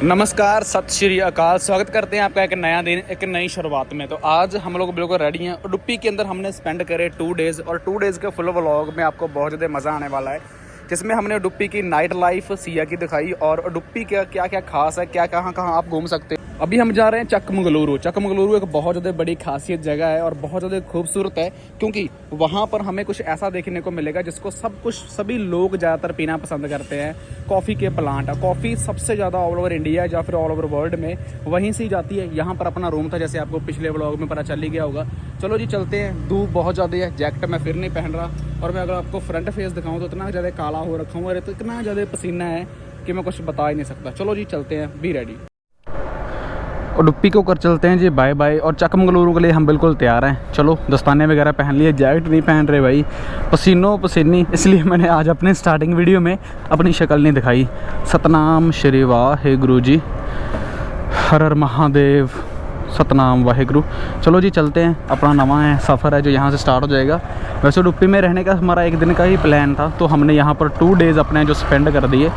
नमस्कार, सत श्री अकाल। स्वागत करते हैं आपका एक नया दिन, एक नई शुरुआत में। तो आज हम लोग बिल्कुल रेडी हैं। उडुपी के अंदर हमने स्पेंड करे 2 डेज़ और 2 डेज़ के फुल व्लॉग में आपको बहुत ज़्यादा मज़ा आने वाला है, जिसमें हमने उडुपी की नाइट लाइफ सिया की दिखाई और उडुपी का क्या क्या खास है, क्या कहाँ कहाँ आप घूम सकते हैं। अभी हम जा रहे हैं चकमगलुरु। चकमगलुरु एक बहुत ज़्यादा बड़ी खासियत जगह है और बहुत ज़्यादा खूबसूरत है, क्योंकि वहाँ पर हमें कुछ ऐसा देखने को मिलेगा जिसको सभी लोग ज़्यादातर पीना पसंद करते हैं। कॉफ़ी के प्लांट, कॉफ़ी सबसे ज़्यादा ऑल ओवर इंडिया या फिर ऑल ओवर वर्ल्ड में वहीं से ही जाती है। यहाँ पर अपना रूम था, जैसे आपको पिछले व्लॉग में पता चल ही गया होगा। चलो जी चलते हैं। धूप बहुत ज़्यादा है, जैकेट मैं फिर नहीं पहन रहा, और मैं अगर आपको फ्रंट फेस दिखाऊँ तो इतना ज़्यादा काला हो रखा हूँ और तो इतना ज़्यादा पसीना है कि मैं कुछ बता ही नहीं सकता। चलो जी चलते हैं, बी रेडी। उडुपी को कर चलते हैं जी बाय बाय, और चकमगलुरु के लिए हम बिल्कुल तैयार हैं। चलो दस्ताने वगैरह पहन लिए, जैकेट नहीं पहन रहे भाई, पसीनो पसीनी, इसलिए मैंने आज अपने स्टार्टिंग वीडियो में अपनी शक्ल नहीं दिखाई। सतनाम श्री वाहे गुरु जी, हर हर महादेव, सतनाम वाहेगुरु। चलो जी चलते हैं। अपना नवा है सफ़र है जो यहाँ से स्टार्ट हो जाएगा। वैसे उडुपी में रहने का हमारा एक दिन का ही प्लान था, तो हमने यहाँ पर 2 डेज़ अपने जो स्पेंड कर दिए।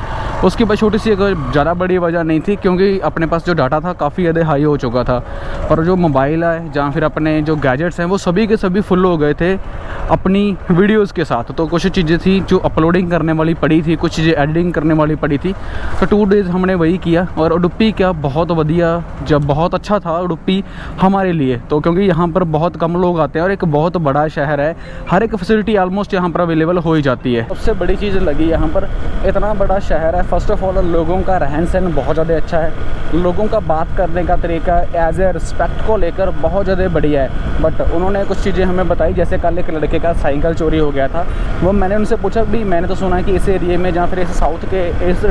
उसकी बस छोटी सी एक ज़्यादा बड़ी वजह नहीं थी, क्योंकि अपने पास जो डाटा था काफ़ी ज़्यादा हाई हो चुका था, और जो मोबाइल है या फिर अपने जो गैजेट्स हैं वो सभी के सभी फुल हो गए थे अपनी वीडियोज़ के साथ। तो कुछ चीज़ें थी जो अपलोडिंग करने वाली पड़ी थी, कुछ चीज़ें एडिटिंग करने वाली पड़ी थी। तो 2 डेज़ हमने वही किया, और उडुपी क्या बहुत बढ़िया, जब बहुत अच्छा था उडुपी हमारे लिए। तो क्योंकि यहाँ पर बहुत कम लोग आते हैं और एक बहुत बड़ा शहर है, हर एक फैसिलिटी ऑलमोस्ट यहाँ पर अवेलेबल हो ही जाती है। सबसे बड़ी चीज़ लगी यहाँ पर, इतना बड़ा शहर है। फर्स्ट ऑफ ऑल लोगों का रहन सहन बहुत ज़्यादा अच्छा है, लोगों का बात करने का तरीका एज ए रिस्पेक्ट को लेकर बहुत ज़्यादा बढ़िया है। बट उन्होंने कुछ चीज़ें हमें बताई, जैसे कल एक लड़के का साइकिल चोरी हो गया था। वो मैंने उनसे पूछा भी, मैंने तो सुना है कि इस एरिए में या फिर इस साउथ के इस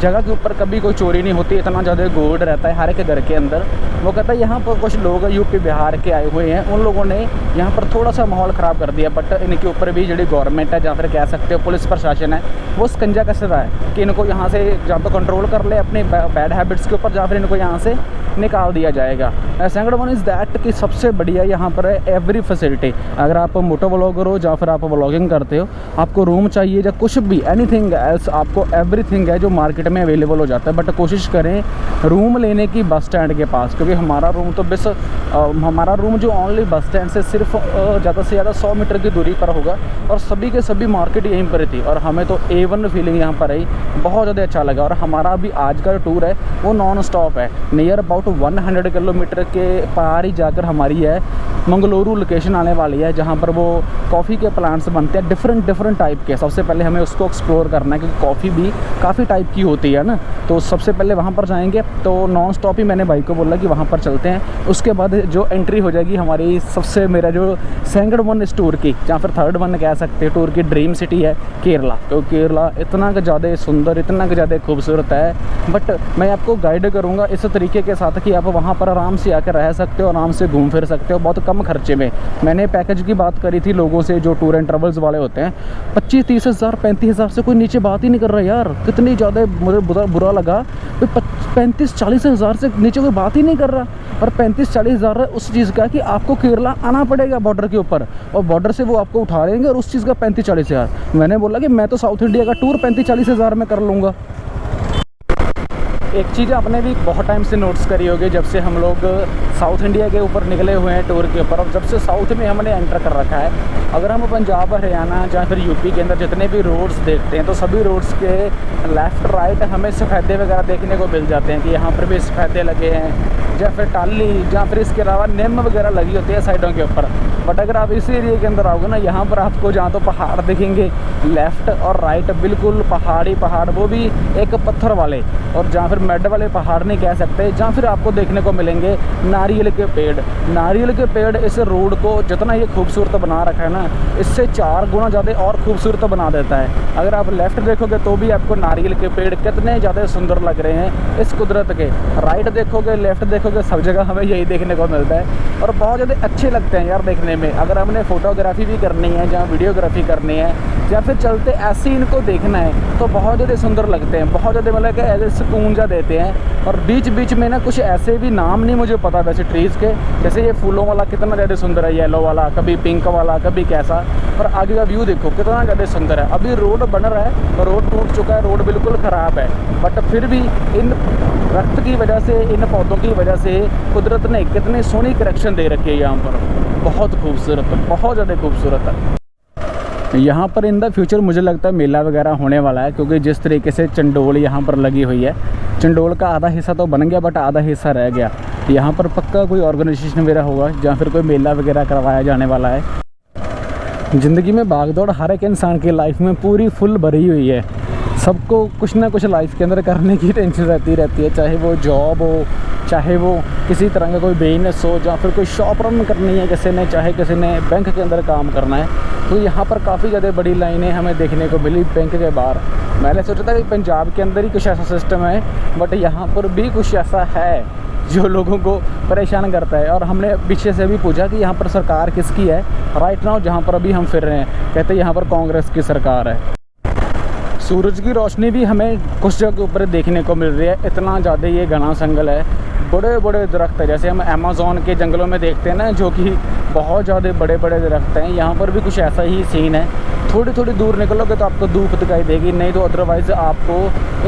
जगह के ऊपर कभी कोई चोरी नहीं होती, इतना ज़्यादा गोल्ड रहता है हर एक घर के अंदर। वो कहता है यहाँ पर कुछ लोग यूपी बिहार के आए हुए हैं, उन लोगों ने यहाँ पर थोड़ा सा माहौल ख़राब कर दिया। बट इनके ऊपर भी जो गवर्नमेंट है या फिर कह सकते हो पुलिस प्रशासन है, वो स्कंजा कस रहा है कि इनको यहाँ से या तो कंट्रोल कर ले अपने बैड हैबिट्स के ऊपर, या फिर इनको यहाँ से निकाल दिया जाएगा। सेकंड वन इज़ दैट कि सबसे बढ़िया यहाँ पर है एवरी फैसिलिटी। अगर आप मोटो व्लॉगर हो या फिर आप व्लॉगिंग करते हो, आपको रूम चाहिए या कुछ भी एनीथिंग एल्स, आपको एवरीथिंग है जो मार्केट में अवेलेबल हो जाता है। बट कोशिश करें रूम लेने की बस स्टैंड के पास, क्योंकि हमारा रूम तो बस हमारा रूम जो ओनली बस स्टैंड से सिर्फ ज़्यादा से ज़्यादा 100 मीटर की दूरी पर होगा, और सभी के सभी मार्केट यहीं पर थी। और हमें तो A1 फीलिंग यहाँ पर आई, बहुत ज़्यादा अच्छा लगा। और हमारा अभी आज का टूर है वो नॉन स्टॉप है, नियर अबाउट 100 किलोमीटर के पार ही जाकर हमारी है मंगलुरु लोकेशन आने वाली है, जहाँ पर वो कॉफ़ी के प्लांट्स बनते हैं डिफरेंट टाइप के। सबसे पहले हमें उसको एक्सप्लोर करना है, क्योंकि कॉफ़ी भी काफ़ी टाइप की होती है ना। तो सबसे पहले वहाँ पर जाएंगे, तो नॉन स्टॉप ही मैंने भाई को बोला कि वहाँ पर चलते हैं। उसके बाद जो एंट्री हो जाएगी हमारी सबसे, मेरा जो सेकंड वन इस टूर की या फिर थर्ड वन कह सकते हैं टूर की, ड्रीम सिटी है केरला। तो केरला इतना ज़्यादा सुंदर, इतना ज़्यादा खूबसूरत है। बट मैं आपको गाइड करूँगा इस तरीके के साथ कि आप वहाँ पर आराम से आकर रह सकते हो, आराम से घूम फिर सकते हो बहुत कम खर्चे में। मैंने पैकेज की बात करी थी लोगों से जो टूर एंड ट्रेवल्स वाले होते हैं, 25-30 हज़ार 35 हज़ार से कोई नीचे बात ही नहीं कर रहा यार। कितनी ज़्यादा मुझे बुरा लगा, 35-40 हज़ार से नीचे कोई बात ही नहीं कर रहा। और 35-40 हज़ार उस चीज़ का कि आपको केरला आना पड़ेगा बॉर्डर के ऊपर, और बॉर्डर से वो आपको उठा लेंगे, और उस चीज़ का 35-40 हज़ार। मैंने बोला कि मैं तो साउथ इंडिया का टूर 35-40 हज़ार में कर लूँगा। एक चीज़ आपने भी बहुत टाइम से नोट्स करी होगी, जब से हम लोग साउथ इंडिया के ऊपर निकले हुए हैं टूर के ऊपर, और जब से साउथ में हमने एंटर कर रखा है, अगर हम पंजाब हरियाणा या फिर यूपी के अंदर जितने भी रोड्स देखते हैं, तो सभी रोड्स के लेफ़्ट राइट हमें सफ़ेदे वगैरह देखने को मिल जाते हैं कि यहाँ पर भी सफ़ेदे लगे हैं, या फिर टाली, या फिर इसके अलावा निम वगैरह लगी होती है साइडों के ऊपर। बट अगर आप इस एरिया के अंदर आओगे ना, यहाँ पर आपको जहाँ तो पहाड़ दिखेंगे लेफ़्ट और राइट, बिल्कुल पहाड़ी पहाड़, वो भी एक पत्थर वाले, और जहाँ फिर मेड वाले पहाड़ नहीं कह सकते। जहाँ फिर आपको देखने को मिलेंगे नारियल के पेड़। नारियल के पेड़ इस रोड को जितना ये खूबसूरत बना रखा है ना, इससे 4 गुना ज़्यादा और खूबसूरत बना देता है। अगर आप लेफ़्ट देखोगे तो भी आपको नारियल के पेड़ कितने ज़्यादा सुंदर लग रहे हैं इस कुदरत के। राइट देखोगे, लेफ़्ट देखोगे, सब जगह हमें यही देखने को मिलता है, और बहुत ज़्यादा अच्छे लगते हैं यार देखने में। अगर हमने फ़ोटोग्राफी भी करनी है, जहाँ वीडियोग्राफी करनी है, या फिर चलते ऐसे ही इनको देखना है, तो बहुत ज़्यादा सुंदर लगते हैं, बहुत ज़्यादा मतलब कि ऐसे सुकून जा देते हैं। और बीच बीच में ना कुछ ऐसे भी नाम नहीं मुझे पता वैसे ट्रीज़ के, जैसे ये फूलों वाला कितना ज़्यादा सुंदर है, येलो वाला, कभी पिंक वाला, कभी कैसा, और आगे का व्यू देखो कितना ज़्यादा सुंदर है। अभी रोड बन रहा है, रोड टूट चुका है, रोड बिल्कुल ख़राब है, बट फिर भी इन दरख्त की वजह से, इन पौधों की वजह से कुदरत ने कितनी सोहनी करेक्शन दे रखी है यहाँ पर। बहुत खूबसूरत, बहुत ज़्यादा खूबसूरत है। यहाँ पर इन द फ्यूचर मुझे लगता है मेला वगैरह होने वाला है, क्योंकि जिस तरीके से चंडोल यहाँ पर लगी हुई है, चंडोल का आधा हिस्सा तो बन गया बट आधा हिस्सा रह गया। यहाँ पर पक्का कोई ऑर्गेनाइजेशन वगैरह होगा जहाँ फिर कोई मेला वगैरह करवाया जाने वाला है। ज़िंदगी में भागदौड़ हर एक इंसान की लाइफ में पूरी फुल भरी हुई है। सबको कुछ ना कुछ लाइफ के अंदर करने की टेंशन रहती है, चाहे वो जॉब हो, चाहे वो किसी तरह का कोई बिजनेस हो, या फिर कोई शॉप रन करनी है किसी ने, चाहे किसी ने बैंक के अंदर काम करना है। तो यहाँ पर काफ़ी ज़्यादा बड़ी लाइनें हमें देखने को मिली बैंक के बाहर। मैंने सोचा था कि पंजाब के अंदर ही कुछ ऐसा सिस्टम है, बट यहाँ पर भी कुछ ऐसा है जो लोगों को परेशान करता है। और हमने पीछे से भी पूछा कि यहाँ पर सरकार किसकी है राइट नाउ, जहाँ पर अभी हम फिर रहे हैं। कहते हैं यहाँ पर कांग्रेस की सरकार है। सूरज की रोशनी भी हमें कुछ जगह ऊपर देखने को मिल रही है। इतना ज़्यादा ये घना जंगल है, बड़े बड़े दरख्त है, जैसे हम अमेज़न के जंगलों में देखते हैं ना, जो कि बहुत ज़्यादा बड़े बड़े दरख्त हैं। यहाँ पर भी कुछ ऐसा ही सीन है। थोड़ी थोड़ी दूर निकलोगे तो आपको धूप दिखाई देगी, नहीं तो अदरवाइज़ आपको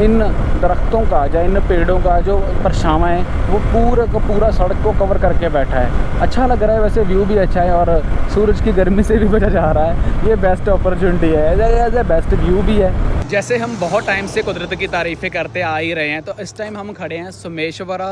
इन दरख्तों का या इन पेड़ों का जो परछावां है वो पूरा का पूरा सड़क को कवर करके बैठा है। अच्छा लग रहा है, वैसे व्यू भी अच्छा है और सूरज की गर्मी से भी बचा जा रहा है। ये बेस्ट अपॉर्चुनिटी है, बेस्ट व्यू भी है। जैसे हम बहुत टाइम से कुदरत की तारीफ़ें करते आ ही रहे हैं, तो इस टाइम हम खड़े हैं सोमेश्वरा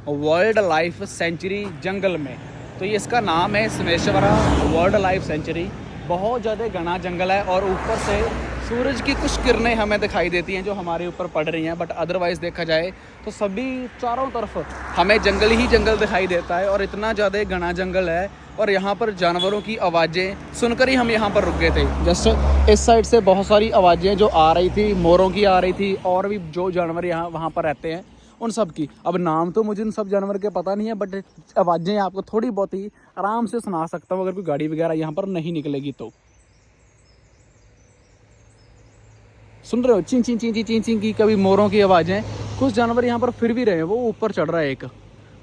वर्ल्ड लाइफ सेंचुरी जंगल में। तो ये इसका नाम है सोमेश्वरा वर्ल्ड लाइफ सेंचुरी। बहुत ज़्यादा घना जंगल है और ऊपर से सूरज की कुछ किरणें हमें दिखाई देती हैं जो हमारे ऊपर पड़ रही हैं, बट अदरवाइज़ देखा जाए तो सभी चारों तरफ हमें जंगल ही जंगल दिखाई देता है। और इतना ज़्यादा घना जंगल है और यहाँ पर जानवरों की आवाज़ें सुनकर ही हम यहाँ पर रुक गए थे। जैसे इस साइड से बहुत सारी आवाज़ें जो आ रही थी, मोरों की आ रही थी, और भी जो जानवर यहाँ वहाँ पर रहते हैं उन सब की। अब नाम तो मुझे उन सब जानवर के पता नहीं है, बट आवाज़ें आपको थोड़ी बहुत ही आराम से सुना सकता हूँ अगर कोई गाड़ी वगैरह यहाँ पर नहीं निकलेगी तो। सुन रहे हो चिं चिं चिं चिं चिं चिं की कभी मोरों की आवाज़ें। कुछ जानवर यहाँ पर फिर भी रहे हैं, वो ऊपर चढ़ रहा है एक,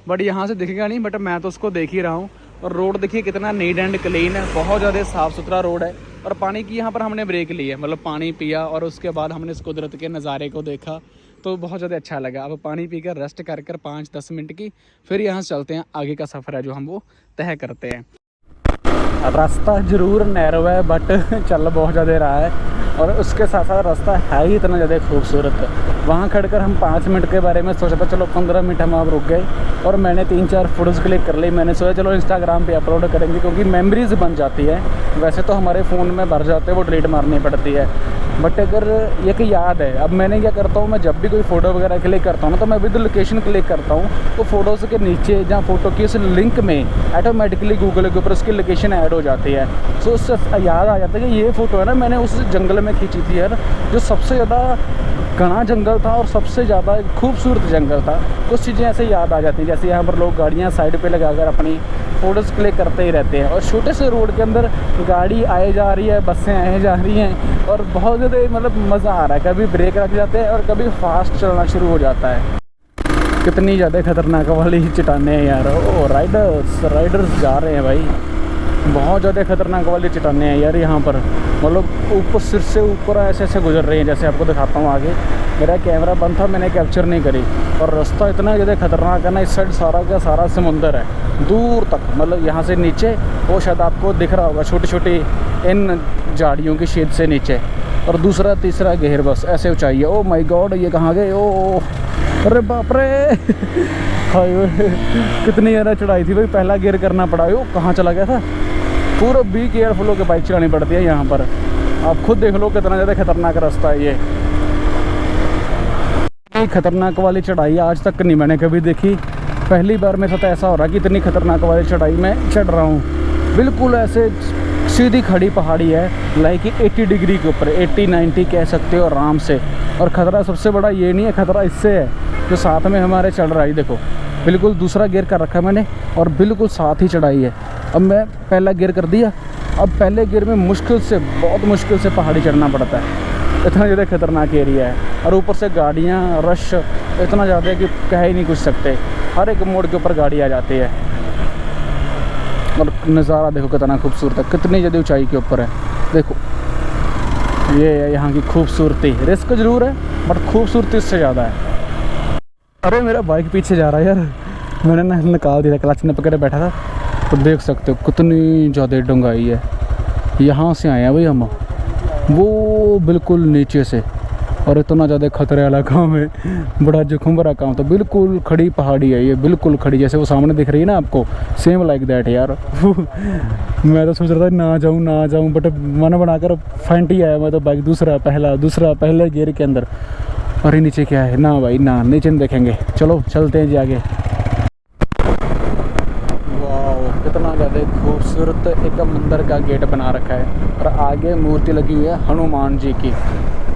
बट यहाँ से दिखेगा नहीं, बट मैं तो उसको देख ही रहा हूँ। और रोड देखिए कितना नीट एंड क्लीन है, बहुत ज़्यादा साफ़ सुथरा रोड है। और पानी की यहाँ पर हमने ब्रेक ली है, मतलब पानी पिया और उसके बाद हमने इस कुदरत के नज़ारे को देखा तो बहुत ज़्यादा अच्छा लगा। अब पानी पीकर रेस्ट कर 5-10 मिनट की, फिर यहाँ से चलते हैं, आगे का सफ़र है जो हम वो तय करते हैं। रास्ता ज़रूर नैरो है बट चल बहुत ज़्यादा रहा है, और उसके साथ साथ रास्ता है ही इतना ज़्यादा खूबसूरत। वहाँ खड़कर हम 5 मिनट के बारे में सोचा था, चलो 15 मिनट हम आप रुक गए और मैंने 3-4 फ़ोटोज़ क्लिक कर ली। मैंने सोचा चलो इंस्टाग्राम पे अपलोड करेंगे, क्योंकि मेमोरीज़ बन जाती है। वैसे तो हमारे फ़ोन में भर जाते हैं, वो डिलीट मारनी पड़ती है, बट अगर एक याद है। अब मैंने क्या करता हूँ, मैं जब भी कोई फ़ोटो वगैरह क्लिक करता हूँ ना, तो मैं विद लोकेशन क्लिक करता हूँ, तो फ़ोटोज़ के नीचे जहाँ फ़ोटो की उस लिंक में ऑटोमेटिकली गूगल के ऊपर उसकी लोकेशन ऐड हो जाती है। सो उससे याद आ जाता है कि ये फ़ोटो है ना मैंने उस जंगल में खींची थी यार, जो सबसे ज़्यादा घना जंगल था और सबसे ज़्यादा खूबसूरत जंगल था। कुछ चीज़ें ऐसे याद आ जाती हैं, जैसे यहाँ पर लोग गाड़ियाँ साइड पे लगाकर अपनी फ़ोटोज़ क्लिक करते ही रहते हैं, और छोटे से रोड के अंदर गाड़ी आए जा रही है, बसें आए जा रही हैं, और बहुत ज़्यादा मतलब मज़ा आ रहा है। कभी ब्रेक लग जाते हैं और कभी फास्ट चलना शुरू हो जाता है। कितनी ज़्यादा खतरनाक वाली चट्टानें हैं यार। ओ राइडर्स जा रहे हैं भाई, बहुत ज़्यादा खतरनाक वाली चट्टानें हैं यार यहाँ पर। मतलब ऊपर सिर से ऊपर ऐसे ऐसे गुजर रही हैं, जैसे आपको दिखाता हूँ आगे। मेरा कैमरा बंद था, मैंने कैप्चर नहीं करी। और रास्ता इतना ज़्यादा खतरनाक है ना, इस साइड सारा का सारा समुंदर है दूर तक, मतलब यहाँ से नीचे वो शायद आपको दिख रहा होगा छोटी छोटी इन झाड़ियों की शेड से नीचे, और दूसरा तीसरा घेर बस ऐसे ऊंचाई है। ओ माय गॉड, ये कहाँ गए? ओ अरे बाप रे हाय, कितनी ज़्यादा चढ़ाई थी भाई, पहला गियर करना पड़ा। वो कहाँ चला गया था? पूरा बी केयरफुल होकर बाइक चलानी पड़ती है यहाँ पर। आप खुद देख लो कितना ज़्यादा खतरनाक रास्ता है ये। खतरनाक वाली चढ़ाई आज तक नहीं मैंने कभी देखी, पहली बार मेरे साथ ऐसा हो रहा है कि इतनी खतरनाक वाली चढ़ाई में चढ़ रहा हूँ। बिल्कुल ऐसे सीधी खड़ी पहाड़ी है, लाइक 80 डिग्री के ऊपर, 80-90 कह सकते हो आराम से। और ख़तरा सबसे बड़ा ये नहीं है, ख़तरा इससे है जो साथ में हमारे चढ़ रहा है। देखो बिल्कुल दूसरा गियर कर रखा है मैंने, और बिल्कुल साथ ही चढ़ाई है। अब मैं पहला गियर कर दिया, अब पहले गियर में मुश्किल से, बहुत मुश्किल से पहाड़ी चढ़ना पड़ता है। इतना ज़्यादा खतरनाक एरिया है, और ऊपर से गाड़ियाँ रश इतना ज़्यादा है कि कह ही नहीं कुछ सकते। हर एक मोड़ के ऊपर गाड़ी आ जाती है। और नज़ारा देखो कितना खूबसूरत है, कितनी ज़्यादा ऊंचाई के ऊपर है। देखो ये है यहाँ की खूबसूरती। रिस्क ज़रूर है बट खूबसूरती इससे ज़्यादा है। अरे मेरा बाइक पीछे जा रहा है यार, मैंने ना निकाल दिया, क्लच ने पकड़े बैठा था। तो देख सकते हो कितनी ज़्यादा डूंगाई है। यहाँ से आए हैं भाई हम, वो बिल्कुल नीचे से, और इतना ज़्यादा खतरे वाला काम है, बड़ा जोखिम भरा काम। तो बिल्कुल खड़ी पहाड़ी है ये, बिल्कुल खड़ी, जैसे वो सामने दिख रही है ना आपको, सेम लाइक दैट यार। मैं तो सोच रहा था ना जाऊँ बट मन बनाकर फ्रंट ही आया मैं तो, बाइक दूसरा पहले गियर के अंदर। अरे नीचे क्या है, ना भाई ना, नीचे नहीं देखेंगे, चलो चलते हैं जी आगे। वाह कितना ज़्यादा खूबसूरत एक मंदिर का गेट बना रखा है, और आगे मूर्ति लगी हुई है हनुमान जी की,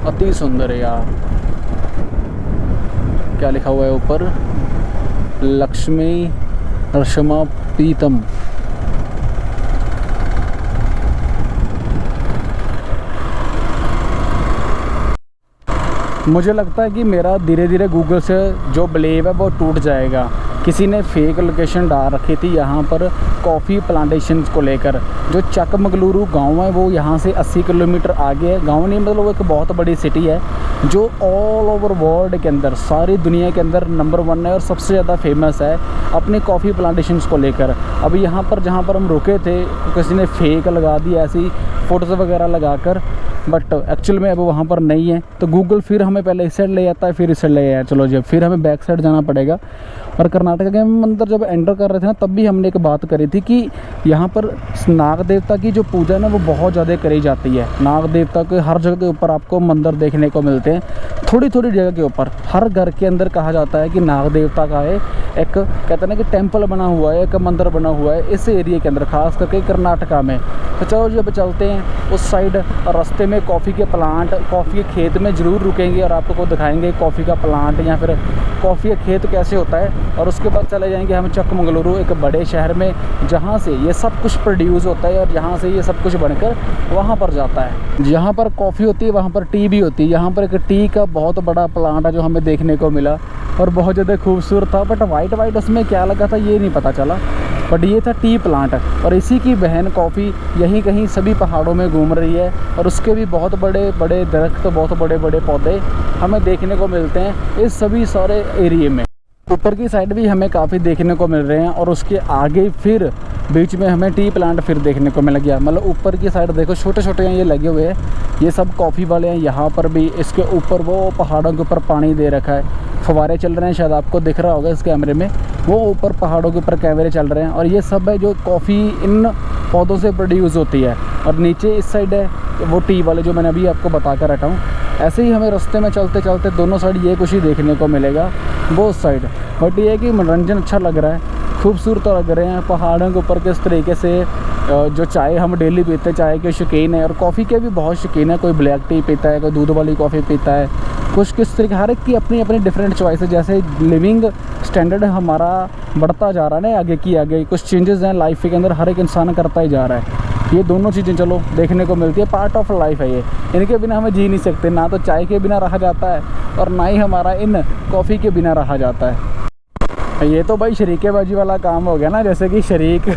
अति सुंदर है यार। क्या लिखा हुआ है ऊपर, लक्ष्मी नरसिम्हा पीतम। मुझे लगता है कि मेरा धीरे धीरे गूगल से जो बिलीव है वो टूट जाएगा। किसी ने फेक लोकेशन डाल रखी थी यहाँ पर कॉफ़ी प्लांटेशन को लेकर। जो चकमगलुरु गांव है वो यहाँ से 80 किलोमीटर आगे है। गांव नहीं मतलब वो एक बहुत बड़ी सिटी है जो ऑल ओवर वर्ल्ड के अंदर, सारी दुनिया के अंदर नंबर 1 है और सबसे ज़्यादा फेमस है अपने कॉफ़ी प्लांटेशंस को लेकर। अभी यहाँ पर जहाँ पर हम रुके थे किसी ने फेक लगा दी ऐसी फ़ोटोज़ वगैरह लगाकर, बट एक्चुअल में अब वहाँ पर नहीं है। तो गूगल फिर हमें पहले इस साइड ले जाता है, फिर इस साइड ले आया, चलो जी फिर हमें बैक साइड जाना पड़ेगा। और कर्नाटक के अंदर जब एंटर कर रहे थे ना तब भी हमने एक बात करी थी कि यहाँ पर नाग देवता की जो पूजा है ना वो बहुत ज़्यादा करी जाती है। नाग देवता के हर जगह के ऊपर आपको मंदिर देखने को मिलते हैं, थोड़ी थोड़ी जगह के ऊपर। हर घर के अंदर कहा जाता है कि नाग देवता का है एक, कहते हैं ना कि टेम्पल बना हुआ है, एक मंदिर बना हुआ है इस एरिया के अंदर, खास करके कर्नाटका में। तो चलो जी अब चलते हैं उस साइड, और रास्ते में कॉफ़ी के प्लांट, कॉफ़ी के खेत में ज़रूर रुकेंगे और आपको दिखाएंगे कॉफ़ी का प्लांट या फिर कॉफ़ी का खेत कैसे होता है। और उसके बाद चले जाएंगे हम चकमगलुरु, एक बड़े शहर में जहाँ से ये सब कुछ प्रोड्यूस होता है और जहाँ से ये सब कुछ बनकर वहाँ पर जाता है। जहाँ पर कॉफ़ी होती है वहाँ पर टी भी होती है। यहाँ पर एक टी का बहुत बड़ा प्लांट है जो हमें देखने को मिला और बहुत ज़्यादा खूबसूरत था, बट वाइट उसमें क्या लगा था ये नहीं पता चला, बट ये था टी प्लांट। और इसी की बहन कॉफ़ी यहीं कहीं सभी पहाड़ों में घूम रही है, और उसके भी बहुत बड़े बड़े दरख्त, बहुत बड़े बड़े पौधे हमें देखने को मिलते हैं इस सभी सारे एरिए में। ऊपर की साइड भी हमें काफ़ी देखने को मिल रहे हैं, और उसके आगे फिर बीच में हमें टी प्लांट फिर देखने को मिल गया। मतलब ऊपर की साइड देखो छोटे छोटे ये लगे हुए हैं, ये सब कॉफ़ी वाले हैं। यहाँ पर भी इसके ऊपर वो पहाड़ों के ऊपर पानी दे रखा है, फव्वारे चल रहे हैं, शायद आपको दिख रहा होगा इस कैमरे में, वो ऊपर पहाड़ों के ऊपर कैमरे चल रहे हैं। और ये सब है जो कॉफ़ी इन पौधों से प्रोड्यूस होती है। और नीचे इस साइड है वो टी वाले जो मैंने अभी आपको बता कर हटा हूँ। ऐसे ही हमें रास्ते में चलते चलते दोनों साइड ये कुछ ही देखने को मिलेगा, बोथ साइड। बट ये है कि मनोरंजन अच्छा लग रहा है, खूबसूरत लग रहे हैं पहाड़ों के ऊपर किस तरीके से। जो चाय हम डेली पीते हैं, चाय के शौकीन है और कॉफ़ी के भी बहुत शौकीन है। कोई ब्लैक टी पीता है, कोई दूध वाली कॉफ़ी पीता है, कुछ किस तरीके, हर एक की अपनी अपनी डिफरेंट चॉइस है। जैसे लिविंग स्टैंडर्ड हमारा बढ़ता जा रहा है ना, आगे की आगे कुछ चेंजेस हैं लाइफ के अंदर, हर एक इंसान करता ही जा रहा है। ये दोनों चीज़ें चलो देखने को मिलती है, पार्ट ऑफ लाइफ है ये। इनके बिना हमें जी नहीं सकते, ना तो चाय के बिना रहा जाता है और ना ही हमारा इन कॉफ़ी के बिना रहा जाता है। ये तो भाई शरीकेबाजी वाला काम हो गया ना, जैसे कि शरीक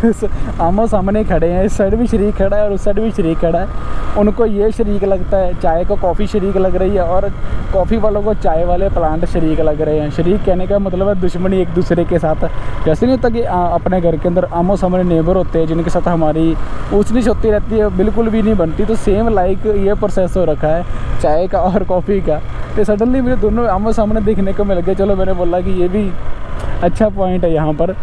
आमो सामने खड़े हैं, इस साइड भी शरीक खड़ा है और उस साइड भी शरीक खड़ा है। उनको ये शरीक लगता है, चाय को कॉफ़ी शरीक लग रही है और कॉफ़ी वालों को चाय वाले प्लांट शरीक लग रहे हैं। शरीक कहने का मतलब है दुश्मनी एक दूसरे के साथ। जैसे नहीं होता कि अपने घर के अंदर आमो सामने नेबर होते हैं जिनके साथ हमारी ऊंच नीच होती रहती है, बिल्कुल भी नहीं बनती। तो सेम लाइक ये प्रोसेस हो रखा है चाय का और कॉफ़ी का। तो सडनली मुझे दोनों आमो सामने देखने को मिल गए। चलो मैंने बोला कि ये भी अच्छा पॉइंट है यहाँ पर।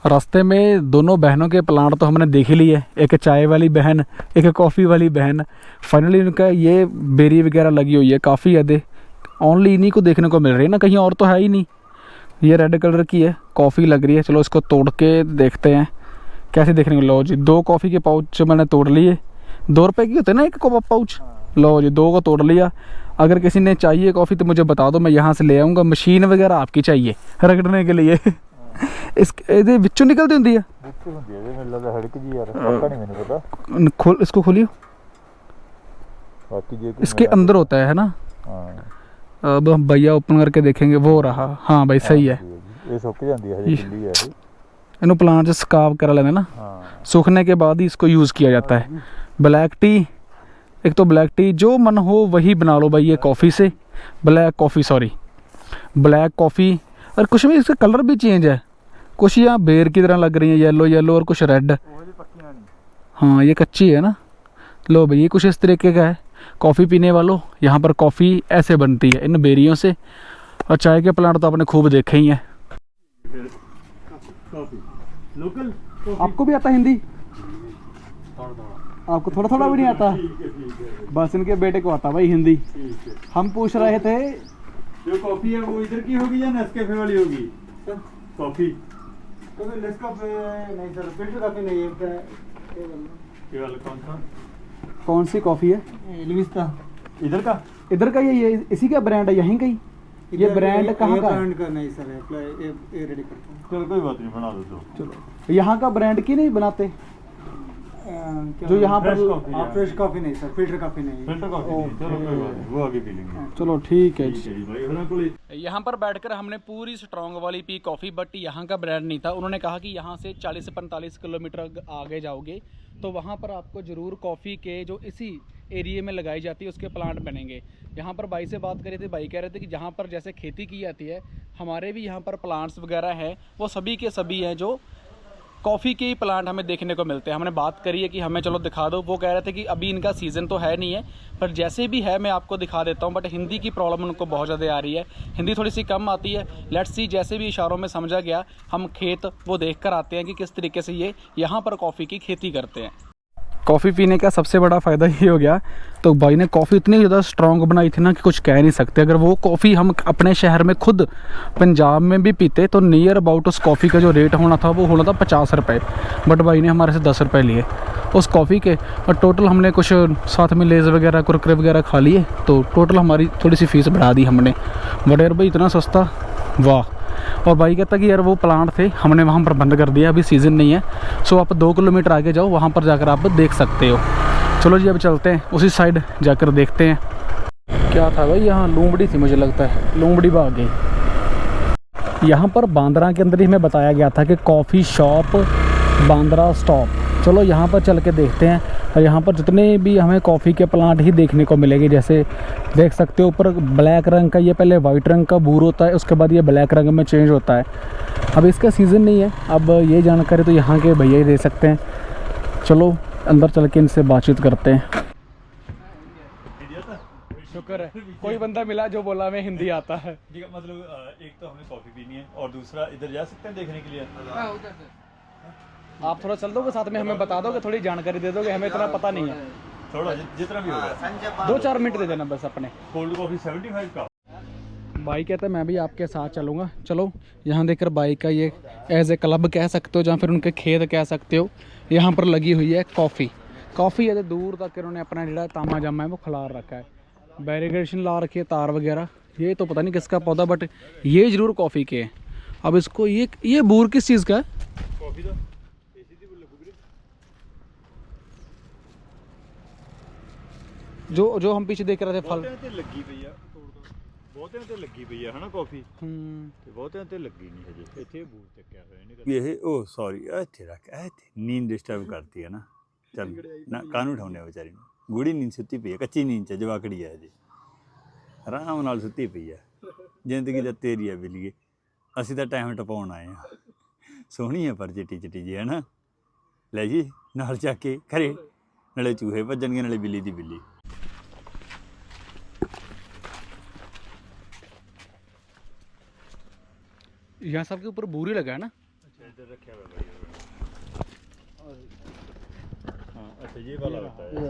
रास्ते में दोनों बहनों के प्लांट तो हमने देख ही लिए, एक चाय वाली बहन, एक कॉफ़ी वाली बहन। फाइनली उनका ये बेरी वगैरह लगी हुई है काफ़ी ज़्यादा, ओनली इन्हीं को देखने को मिल रही है ना, कहीं और तो है ही नहीं। ये रेड कलर की है, कॉफ़ी लग रही है। चलो इसको तोड़ के देखते हैं कैसे देखने को। लो जी 2 कॉफ़ी के पाउच मैंने तोड़ लिए, 2 रुपये की होते हैं ना एक पाउच। लो जी 2 को तोड़ लिया। अगर किसी ने चाहिए कॉफ़ी तो मुझे बता दो, मैं यहाँ से ले आऊँगा। मशीन वगैरह आपकी चाहिए रगड़ने के लिए ਇਹਦੇ ਵਿੱਚੋਂ ਨਿਕਲਦੀ ਹੁੰਦੀ ਹੈ, ਵਿੱਚੋਂ ਹੁੰਦੀ ਹੈ ਮੈਨੂੰ ਲੱਗਦਾ ਹੜਕ ਜੀ ਯਾਰ, ਪੱਕਾ नहीं मैंने पता। खोल इसको खोलियो, बाकी जो इसके अंदर होता है ना। अब हम भैया ओपन करके देखेंगे, वो रहा। हाँ भाई सही है, ये सूख जाती है, हजे खुली है। इन्हों प्लांट स्काब कर लेना ना, सूखने के बाद ही इसको यूज़ किया जाता है। ब्लैक टी, एक तो ब्लैक टी जो मन हो वही बना लो भाई, ये कॉफ़ी से ब्लैक कॉफ़ी। और कुछ भी इसका कलर भी चेंज है, कुछ यहाँ बेर की तरह लग रही है, येलो येलो और कुछ रेड। हाँ ये कच्ची है ना। लो भाई ये कुछ इस तरीके का है। कॉफ़ी पीने वालों, यहाँ पर कॉफ़ी ऐसे बनती है इन बेरियों से। और चाय के प्लांट तो आपने खूब देखे ही हैं। लोकल आपको भी आता हिंदी? आपको थोड़ा थोड़ा भी नहीं आता? बस इनके बेटे को आता भाई हिंदी। हम पूछ रहे थे जो कॉफी है वो इधर की होगी या नेस्कैफे वाली होगी? कॉफी नेस्कैफे नहीं सर, फिल्टर कॉफी नहीं है। केवल कौन सा, कौन सी कॉफ़ी है? एल्विस्ता। इधर का ये इसी का ब्रांड है, यहीं का ही? ये ब्रांड कहाँ का है? ब्रांड का नहीं सर, ये रेडी करता हूँ। चलो कोई बात नहीं, बना दो। चलो यहाँ का ब्रांड की नहीं बनाते जो यहाँ पर? फ्रेश कॉफी नहीं सर, फिल्टर कॉफी नहीं। फिल्टर कॉफी नहीं, चलो कोई बात नहीं, वो आगे पी लेंगे। चलो ठीक है भाई। यहाँ पर बैठकर हमने पूरी स्ट्रॉन्ग वाली पी कॉफ़ी, बट यहाँ का ब्रांड नहीं था। उन्होंने कहा कि यहाँ से 40 से 45 किलोमीटर आगे जाओगे तो वहाँ पर आपको ज़रूर कॉफ़ी के जो इसी एरिया में लगाई जाती है उसके प्लांट बनेंगे। यहाँ पर भाई से बात करी थी, भाई कह रहे थे कि जहाँ पर जैसे खेती की जाती है, हमारे भी यहाँ पर प्लांट्स वगैरह हैं, वो सभी के सभी हैं जो कॉफ़ी के ही प्लांट हमें देखने को मिलते हैं। हमने बात करी है कि हमें चलो दिखा दो, वो कह रहे थे कि अभी इनका सीज़न तो है नहीं है, पर जैसे भी है मैं आपको दिखा देता हूँ। बट हिंदी की प्रॉब्लम उनको बहुत ज़्यादा आ रही है, हिंदी थोड़ी सी कम आती है। लेट्स सी, जैसे भी इशारों में समझा गया, हम खेत वो देख कर आते हैं कि किस तरीके से ये यहाँ पर कॉफ़ी की खेती करते हैं। कॉफ़ी पीने का सबसे बड़ा फ़ायदा ये हो गया, तो भाई ने कॉफ़ी इतनी ज़्यादा स्ट्रॉन्ग बनाई थी ना कि कुछ कह नहीं सकते। अगर वो कॉफ़ी हम अपने शहर में खुद पंजाब में भी पीते तो नियर अबाउट उस कॉफ़ी का जो रेट होना था वो होना था 50 रुपये, बट भाई ने हमारे से 10 रुपये लिए उस कॉफ़ी के। और टोटल हमने कुछ साथ में लेज़ वगैरह कुरकुरे वगैरह खा लिए, तो टोटल हमारी थोड़ी सी फ़ीस बढ़ा दी हमने। बट यार भाई इतना सस्ता, वाह। और भाई कहता कि यार वो प्लांट थे, हमने वहाँ पर बंद कर दिया, अभी सीज़न नहीं है। सो आप 2 किलोमीटर आगे जाओ, वहाँ पर जाकर आप देख सकते हो। चलो जी अब चलते हैं, उसी साइड जाकर देखते हैं। क्या था भाई, यहाँ लूमड़ी थी मुझे लगता है, लूमड़ी भाग गई। यहाँ पर बांद्रा के अंदर ही हमें बताया गया था कि कॉफ़ी शॉप बांद्रा स्टॉप। चलो यहाँ पर चल के देखते हैं। और यहाँ पर जितने भी हमें कॉफ़ी के प्लांट ही देखने को मिलेंगे, जैसे देख सकते हो ऊपर ब्लैक रंग का, ये पहले वाइट रंग का बूर होता है, उसके बाद ये ब्लैक रंग में चेंज होता है। अब इसका सीज़न नहीं है, अब ये जानकारी तो यहाँ के भैया ही दे सकते हैं। चलो अंदर चल के इनसे बातचीत करते हैं। शुक्र है कोई बंदा मिला जो बोला हमें हिंदी आता है। मतलब एक तो हमें कॉफ़ी पीनी है और दूसरा इधर जा सकते हैं देखने के लिए। आप थोड़ा चल दोगे साथ में, हमें बता दोगे, थोड़ी जानकारी दे दोगे, हमें इतना पता नहीं है। थोड़ा जितना भी होगा 2-4 मिनट दे देना बस अपने। कोल्ड कॉफ़ी 75 का। भाई कहते हैं मैं भी आपके साथ चलूँगा। चलो यहाँ देखकर बाइक का ये एज ए क्लब कह सकते हो, या फिर उनके खेत कह सकते हो, यहाँ पर लगी हुई है कॉफ़ी है। दूर तक इन्होंने अपना जो तामा जामा है वो खिलार रखा है, बैरिकेशन ला रखी है, तार वगैरह। ये तो पता नहीं किसका पौधा, बट ये ज़रूर कॉफ़ी के हैं। अब इसको ये बूर किस चीज़ का है? कॉफ़ी का जो हम पीछे देख रहे थे फल लगी भैया, ਬਹੁਤਿਆਂ ਤੇ ਲੱਗੀ ਪਈ ਹੈ ਹਨਾ ਕਾਫੀ ਤੇ ਬਹੁਤਿਆਂ ਤੇ ਲੱਗੀ ਨਹੀਂ ਹਜੇ। ਇੱਥੇ ਬੂਰ ਚੱਕਿਆ ਹੋਇਆ ਨੇ ਇਹ। ਉਹ ਸੌਰੀ ਇੱਥੇ ਰੱਖ, ਇੱਥੇ ਨੀਂਦ ਡਿਸਟਰਬ ਕਰਤੀ ਹੈ ਨਾ। ਚੱਲ ਨਾ ਕਾਹਨੂੰ ਉਠਾਉਂਦੇ ਆ ਵਿਚਾਰੀ ਨੂੰ, ਗੂੜੀ ਨੀਂਦ ਸੁੱਤੀ ਪਈ ਹੈ, ਕੱਚੀ ਨੀਂਦ ਚ ਜਵਾਕੜੀ ਹੈ ਹਜੇ, ਆਰਾਮ ਨਾਲ ਸੁੱਤੀ ਪਈ ਹੈ। ਜ਼ਿੰਦਗੀ ਤਾਂ ਤੇਰੀ ਹੈ ਬਿੱਲੀਏ, ਅਸੀਂ ਤਾਂ ਟਾਈਮ ਟਪਾਉਣ ਆਏ ਹਾਂ। ਸੋਹਣੀ ਹੈ ਪਰ ਚਿੱਟੀ ਚਿੱਟੀ ਜੀ ਹੈ ਨਾ, ਲੈ ਜੀ ਨਾਲ ਚੱਕ ਕੇ ਘਰੇ, ਨਾਲੇ ਚੂਹੇ ਭੱਜਣਗੇ ਨਾਲੇ ਬਿੱਲੀ ਦੀ ਬਿੱਲੀ। यहाँ सबके ऊपर बूरी लगा है ना। अच्छा इधर रखा हुआ है। हाँ अच्छा ये वाला होता है,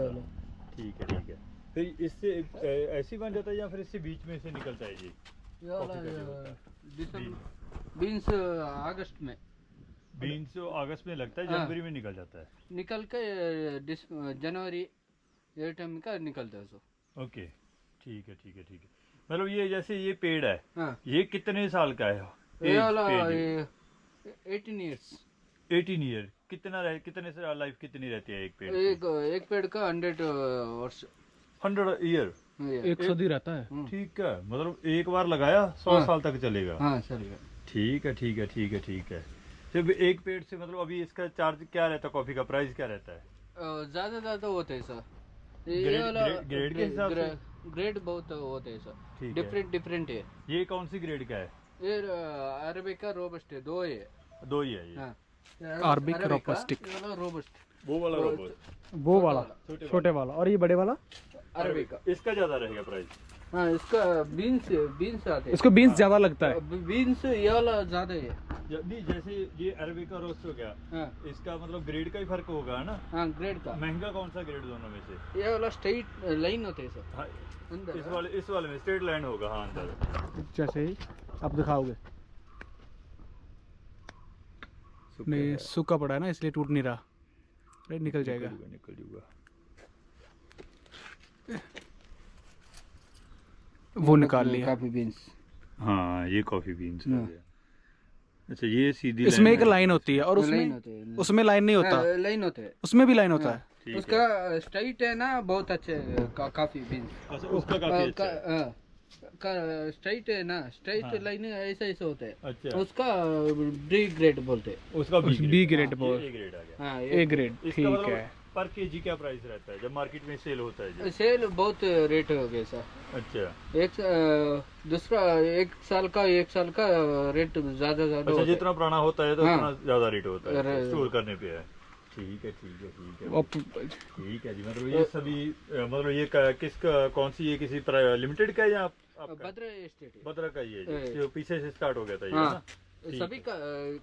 ठीक है ठीक है। फिर इससे ऐसे बन जाता है या फिर इससे बीच में से निकलता है? ये बीन्स अगस्त में, बीन्स अगस्त में लगता है, जनवरी में निकल जाता है। निकल के जनवरी ये टाइम का निकलता है सो। ओके ठीक है ठीक है ठीक है। मतलब ये जैसे ये पेड़ है, हाँ। ये कितने साल का है? 18 ईयर्स। 18 ईयर कितने से लाइफ कितनी रहती है एक पेड़? एक पेड़ का 100 वर्ष, 100 ईयर, 1 सदी रहता है। ठीक है, मतलब एक बार लगाया 100 साल तक चलेगा। हाँ चलेगा। ठीक है ठीक है ठीक है ठीक है। सिर्फ एक पेड़ से मतलब अभी इसका चार्ज क्या रहता है, कॉफी का प्राइस क्या रहता है? ज्यादा होते हैं सर। ग्रेड के हिसाब से ग्रेड बहुत होते हैं सर, ठीक है। डिफरेंट है। ये कौन सी ग्रेड का है? ये अरेबिका रोबस्ट है, दो है। दो ही है ये। हाँ, अरबिक रोबस्टिक, रोबस्ट, वो वाला रोबस्ट, वो वाला छोटे वाला, और ये बड़े वाला अरेबिका। इसका ज्यादा रहेगा प्राइस? हाँ, इसका बीन्स आते हैं। इसको बीन्स ज्यादा लगता है। बीन्स ये वाला ज्यादा है। नहीं, जैसे ये अरेबिका रोस्ट हो गया, हाँ, इसका मतलब ग्रेड का ही फर्क होगा है ना? हाँ, ग्रेड का। महंगा कौन सा ग्रेड दोनों में से? ये वाला स्ट्रेट लाइन होते हैं सर। हाँ, अंदर इस वाले में स्ट्रेट लाइन होगा। हाँ, अंदर जैसे ही आप दिखाओगे, नहीं सूखा पड़ा है ना इसलिए टूट नहीं रहा, अरे निकल जाएगा। निकल जाएगा। वो निकाल लिया। काफी बीन्स। हाँ, ये कॉफी बीन्स हो गया। अच्छा, ये सीधी इसमें एक लाइन होती है और लाइन होते हैं। उसमें लाइन नहीं होता, लाइन होते हैं। उसमें भी लाइन होता है। ठीक उसका स्ट्रेट है ना, बहुत अच्छे काफी बीन्स। अच्छा, उसका काफी अच्छा है। स्ट्रेट है ना, स्ट्रेट लाइन ऐसा होता है। अच्छा, उसका बी ग्रेड बोलते हैं। उसका बी ग्रेड बोल, ए ग्रेड आ गया। हाँ, ए ग्रेड, इसका ठीक मतलब है। पर केजी क्या प्राइस रहता है जब मार्केट में सेल होता है जो? सेल बहुत रेट हो गया सर। अच्छा, दूसरा एक साल का रेट ज्यादा अच्छा, होता है। जितना पुराना होता है तो हाँ। उतना ज्यादा रेट होता है अरे- स्टोर करने पे है। ठीक है, ठीक है, ठीक है, अब ठीक है जी। मतलब ये सभी मतलब ये कौन सी, ये किसी लिमिटेड का है या आपका? बद्रा एस्टेट है। बद्रा का ही है ए। जो पीछे से स्टार्ट हो गया था ये, हाँ, है ना? ठीक सभी का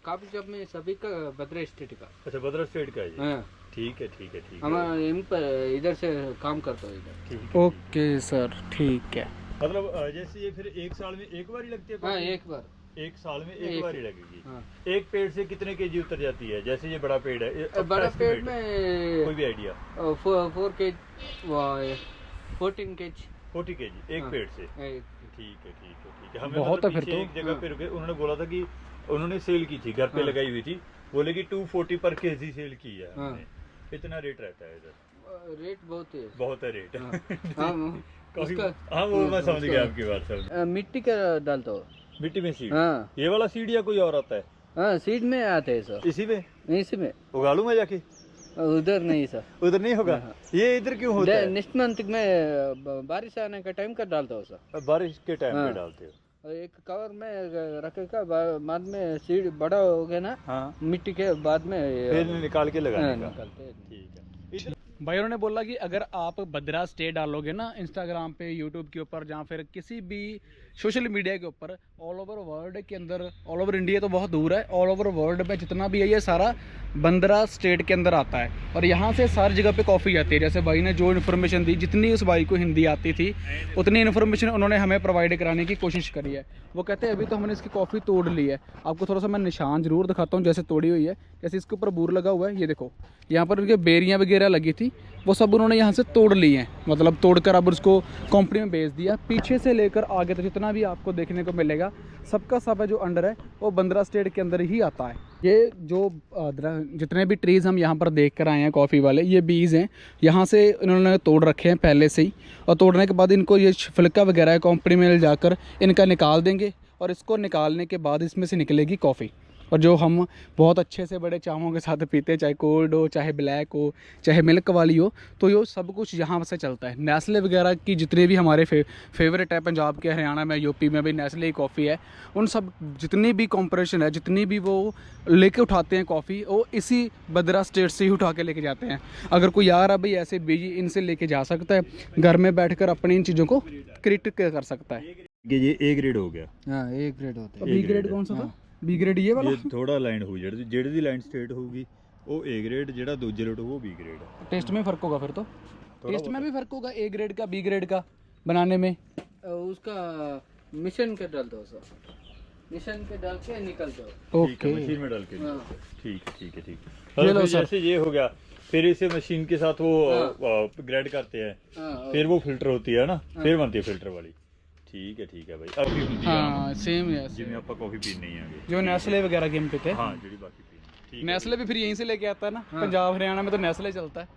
काफी जब में सभी का बद्रा एस्टेट का। अच्छा, बद्रा स्टेट का है ये। हाँ, ठीक है, ठीक है, ठीक हम है, इन पर इधर से काम करता हूँ इधर। ठीक है। ओके सर, ठीक है। मतलब जैसे ये फिर एक साल में एक बार ही लगती है हाँ, कॉफी? एक बार। एक साल में एक एक- बार ही लगेगी। हाँ। एक पेड़ से कितने केजी उतर जाती है? जैसे ये बड़ा पेड़ है, बड़ा पेड़ कोई में भी आइडिया? 4 केज 14 केज 40 केजी एक हाँ। पेड़ से? एक। ठीक है, ठीक है, ठीक है। हमें बहुत मतलब है फिर पीछे तो। एक जगह हाँ। पे रुके, उन्होंने बोला था कि उन्होंने सेल की थी, घर पे हाँ। लगाई हुई थी, बोले कि 240 पर केजी सेल की है हाँ। हमने। इतना रेट रहता है इधर? रेट बहुत है। बहुत है रेट। हाँ, हाँ, काफी। उसका- हाँ, वो मैं समझ उसका- गया आपकी बात। समझ मिट्टी का डालता हो। मिट्टी में सीड? हाँ, ये वाला सीड या कोई और आता है? हाँ, सीड में आते हैं सर। इसी में इसमें उगा लूं मैं जाके? उधर नहीं सर। उधर नहीं होगा? हाँ। ये इधर क्यों होता है? नेक्स्ट मंथ में बारिश आने का टाइम का डालता हूँ सर। बारिश के टाइम पे हाँ। डालते हो? और एक कवर में रखेगा, बाद में सीड बड़ा हो गया ना, हाँ, मिट्टी के बाद में फिर निकाल के लगाने का। निकालते हैं। ठीक है। इधर भाई उन्होंने बोला कि अगर आप बद्रा स्टे डालोगे ना इंस्टाग्राम पे, यूट्यूब के ऊपर, जहाँ फिर किसी भी सोशल मीडिया के ऊपर, ऑल ओवर वर्ल्ड के अंदर, ऑल ओवर इंडिया तो बहुत दूर है, ऑल ओवर वर्ल्ड में जितना भी है ये सारा बंदरा स्टेट के अंदर आता है। और यहाँ से सारी जगह पे कॉफ़ी आती है। जैसे भाई ने जो इन्फॉर्मेशन दी, जितनी उस भाई को हिंदी आती थी उतनी इन्फॉर्मेशन उन्होंने हमें प्रोवाइड कराने की कोशिश करी है। वो कहते हैं अभी तो हमने इसकी कॉफ़ी तोड़ ली है, आपको थोड़ा सा मैं निशान ज़रूर दिखाता हूँ जैसे तोड़ी हुई है। जैसे इसके ऊपर बूर लगा हुआ है, ये देखो यहाँ पर उनके बेरियाँ वगैरह लगी थी, वो सब उन्होंने यहाँ से तोड़ ली हैं, मतलब तोड़कर अब उसको कंपनी में बेच दिया। पीछे से लेकर आगे तक जितना भी आपको देखने को मिलेगा सबका सब है जो अंडर है वो बंदरा स्टेट के अंदर ही आता है। ये जो जितने भी ट्रीज़ हम यहाँ पर देख कर आए हैं कॉफ़ी वाले, ये बीज हैं, यहाँ से इन्होंने तोड़ रखे हैं पहले से ही, और तोड़ने के बाद इनको ये फिल्का वगैरह कंपनी में ले जाकर इनका निकाल देंगे, और इसको निकालने के बाद इसमें से निकलेगी कॉफ़ी। और जो हम बहुत अच्छे से बड़े चावों के साथ पीते हैं, चाहे कोल्ड हो, चाहे ब्लैक हो, चाहे मिल्क वाली हो, तो ये सब कुछ यहाँ से चलता है। नेस्ले वगैरह की जितने भी हमारे फेवरेट है, पंजाब के, हरियाणा में, यूपी में भी नेस्ले की कॉफ़ी है, उन सब जितनी भी कॉम्पोरेशन है, जितनी भी वो लेके उठाते हैं कॉफ़ी, वो इसी बद्रा स्टेट से ही उठा के लेके जाते हैं। अगर कोई यार अभी ऐसे बिजी इनसे लेके जा सकता है, घर में बैठकर अपनी इन चीज़ों को क्रिएट कर सकता है। ये ए ग्रेड हो गया। हाँ, एक ग्रेड होते हैं। बी ग्रेड कौन सा था? बी ग्रेड ये वाला? ये थोड़ा लाइन हो ਜਿਹੜੀ ਲਾਈਨ ਸਟੇਟ ਹੋਊਗੀ ਉਹ ए ग्रेड, ਜਿਹੜਾ ਦੂਜੇ ਰੇਟ ਉਹ बी ग्रेड है। टेस्ट में फ़र्क होगा फिर तो? टेस्ट में भी फ़र्क होगा ए ग्रेड का बी ग्रेड का बनाने में? उसका मिशन के डालते हो सर, मिशन के डाल के निकलते हो। ठीक है, ओके, मशीन में डाल के। हाँ। ठीक है, ठीक है, ठीक है। ये लो फिर सर। जैसे ये हो गया, फिर इसे मशीन के साथ वो ग्रेड करते हैं, हाँ, फिर वो फिल्टर होती है ना, फिर बनती है फिल्टर वाली। ठीक है भाई। अब भी ਹੁੰਦੀ ਆ हाँ सेम है ਜਿਵੇਂ ਆਪਾਂ ਕਾਫੀ ਪੀਣੀ ਨਹੀਂ ਆਗੇ। जो नेस्ले वगैरह गेम पे थे। हाँ, ਜਿਹੜੀ बाकी पीनी। ठीक है। नेस्ले भी फिर यहीं से लेके आता है ना, पंजाब हरियाणा में तो नेस्ले चलता है।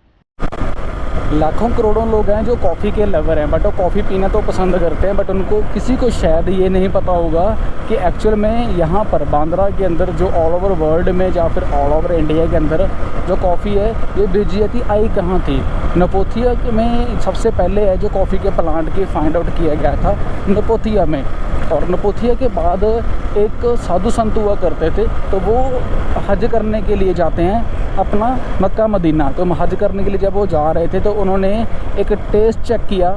लाखों करोड़ों लोग हैं जो कॉफ़ी के लवर हैं, बट वो कॉफ़ी पीना तो पसंद करते हैं, बट उनको किसी को शायद ये नहीं पता होगा कि एक्चुअल में यहाँ पर बांद्रा के अंदर जो ऑल ओवर वर्ल्ड में या फिर ऑल ओवर इंडिया के अंदर जो कॉफ़ी है ये भेजी जाती आई कहाँ थी। नपोथिया में सबसे पहले है जो कॉफ़ी के प्लांट की फाइंड आउट किया गया था नपोथिया में। और नपोथिया के बाद एक साधु संत हुआ करते थे, तो वो हज करने के लिए जाते हैं अपना मक्का मदीना। तो हज करने के लिए जब वो जा रहे थे तो उन्होंने एक टेस्ट चेक किया